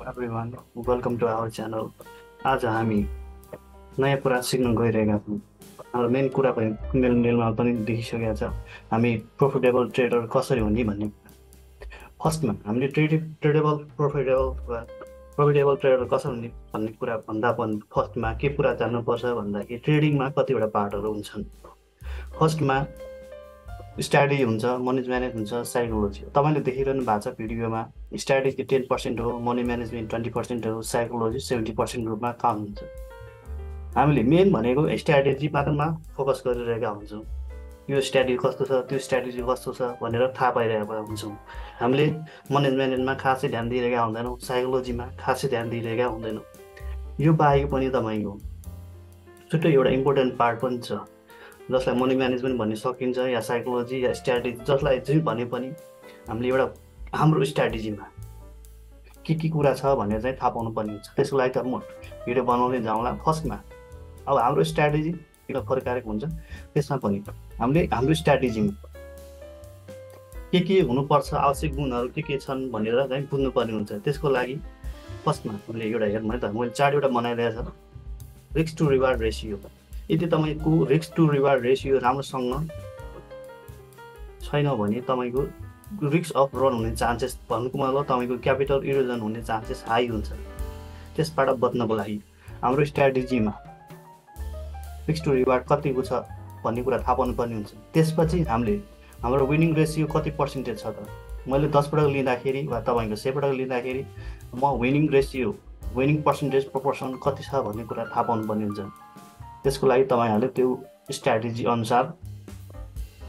everyone, welcome to our channel. आज हामी नयाँ कुरा सिक्न गइरहेका छौँ। हाम्रो मेन कुरा पनि मेरो मेलमा पनि देखिसकेको छ। हामी प्रोफिटेबल ट्रेडर कसरी हुने भन्ने। फर्स्टमा हामीले प्रोफिटेबल ट्रेडर कसरी हुने भन्ने कुरा भन्दा पनि फर्स्टमा के कुरा जान्नुपर्छ भन्दाखेरि ट्रेडिङमा कतिवटा पार्टहरू हुन्छन्। फर्स्टमा स्ट्राटेजी हुन्छ, मनी म्यानेज हुन्छ, साइकोलोजी। तपाईँले देखिरहनु भएको छ भिडियोमा स्ट्राटेजी 10% हो, मनी म्यानेजमेन्ट 20% हो, साइकोलोजी 70% रूपमा काम हुन्छ। हामीले मेन भनेको स्ट्राटेजी मात्रमा फोकस गरिरहेका हुन्छौँ। यो स्ट्राटेजी कस्तो छ, त्यो स्ट्राटेजी कस्तो छ भनेर थाहा पाइरहेका हुन्छौँ। हामीले मनी म्यानेजमेन्टमा खासै ध्यान दिइरहेका हुँदैनौँ, साइकोलोजीमा खासै ध्यान दिइरहेका हुँदैनौँ। यो बाहेक पनि तपाईँको छुट्टै एउटा इम्पोर्टेन्ट पार्ट पनि छ जसलाई मनी म्यानेजमेन्ट भन्ने सकिन्छ या साइकोलोजी या स्ट्राटेजी, जसलाई जे भने पनि हामीले एउटा हाम्रो स्ट्राटेजीमा के कुरा छ भनेर चाहिँ थाहा पाउनुपर्ने हुन्छ। त्यसको लागि त म भिडियो बनाउँदै जाउँला। फर्स्टमा अब हाम्रो स्ट्राटेजी किन फरक हुन्छ, त्यसमा पनि हामीले हाम्रो स्ट्राटेजीमा के हुनुपर्छ, आवश्यक गुणहरू के छन् भनेर चाहिँ बुझ्नुपर्ने हुन्छ। त्यसको लागि फर्स्टमा हामीले एउटा हेर्नु भने त मैले चार्ट बनाइदिएको छ, रिस्क टु रिवार्ड रेसियो। यदि तपाईँको रिस्क टु रिवार्ड रेसियो राम्रोसँग छैन भने तपाईँको रिस्क अफ रन हुने चान्सेस, भन्नुको मतलब तपाईँको क्यापिटल इरोजन हुने चान्सेस हाई हुन्छ। त्यसबाट बच्नको लागि हाम्रो स्ट्राटेजीमा रिस्क टु रिवार्ड कतिको छ भन्ने कुरा थाहा पाउनुपर्ने हुन्छ। त्यसपछि हामीले हाम्रो विनिङ रेसियो कति पर्सेन्टेज छ त, मैले 10 पटक लिँदाखेरि वा तपाईँको 100 पटक लिँदाखेरि म विनिङ पर्सेन्टेज प्रोपोर्सन कति छ भन्ने कुरा थाहा पाउनुपर्ने हुन्छ। त्यसको लागि तपाईँहरूले त्यो स्ट्राटेजी अनुसार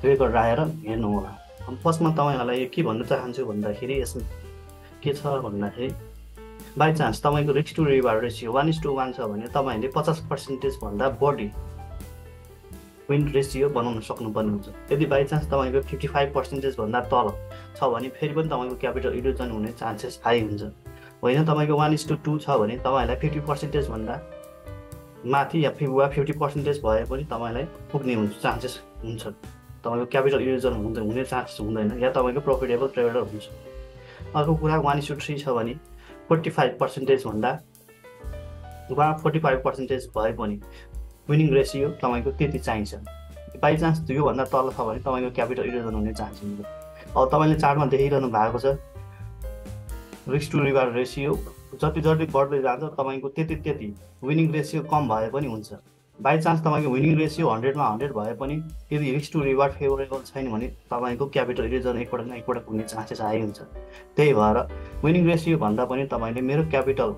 रेकर्ड राखेर हेर्नु होला। फर्स्टमा तपाईँहरूलाई के भन्न चाहन्छु भन्दाखेरि यसमा के छ भन्दाखेरि बाई चान्स तपाईँको रिस्क टु रिवार्ड रेसियो 1:1 छ भने तपाईँहरूले 50% भन्दा बढी विन रेसियो बनाउन सक्नुपर्ने हुन्छ। यदि बाई चान्स तपाईँको 55% भन्दा तल छ भने फेरि पनि तपाईँको क्यापिटल इरोजन हुने चान्सेस हाई हुन्छ। होइन तपाईँको 1:2 छ भने तपाईँहरूलाई 50% भन्दा माथि या 50% भए पनि तपाईँलाई पुग्ने चान्सेस हुन्छ। तपाईँको क्यापिटल इरोजन हुने चान्सेस हुँदैन या तपाईँको प्रोफिटेबल ट्रेडर हुन्छ। अर्को कुरा 1:3 छ भने 45% भन्दा वा 45% भए पनि विनिङ रेसियो तपाईँको त्यति चाहिन्छ। बाई चान्स योभन्दा तल छ भने तपाईँको क्यापिटल इरोजन हुने चान्स हुन्छ। अब तपाईँले चार्टमा देखिरहनु भएको छ रिस्क टु रिवार्ड रेसियो जति बढ्दै जान्छ तपाईँको त्यति विनिङ रेसियो कम भए पनि हुन्छ। बाई चान्स तपाईँको विनिङ रेसियो 100मा 100 भए पनि यदि रिस्क टु रिवार्ड फेभरेबल छैन भने तपाईँको क्यापिटल इरोजन एकपटक हुने चान्सेस हाई हुन्छ। त्यही भएर विनिङ रेसियो भन्दा पनि तपाईँले मेरो क्यापिटल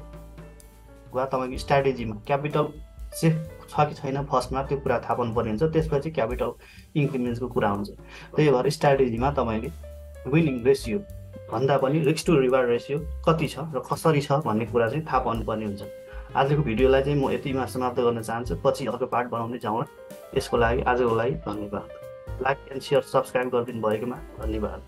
वा तपाईँको स्ट्राटेजीमा क्यापिटल सेफ छ कि छैन फर्स्टमा त्यो कुरा थाहा पाउनुपर्ने हुन्छ। त्यसपछि क्यापिटल इन्क्रिमेन्ट्सको कुरा हुन्छ। त्यही भएर स्ट्राटेजीमा तपाईँले विनिङ रेसियो भन्दा पनि रिस्क टु रिवार्ड रेसियो कति छ र कसरी छ भन्ने कुरा चाहिँ थाहा पाउनुपर्ने हुन्छ। आजको भिडियोलाई चाहिँ म यतिमा समाप्त गर्न चाहन्छु, पछि अर्को पार्ट बनाउँदै जाउँला। यसको लागि आजको लागि धन्यवाद। लाइक एन्ड सेयर सब्सक्राइब गरिदिनु भएकोमा धन्यवाद।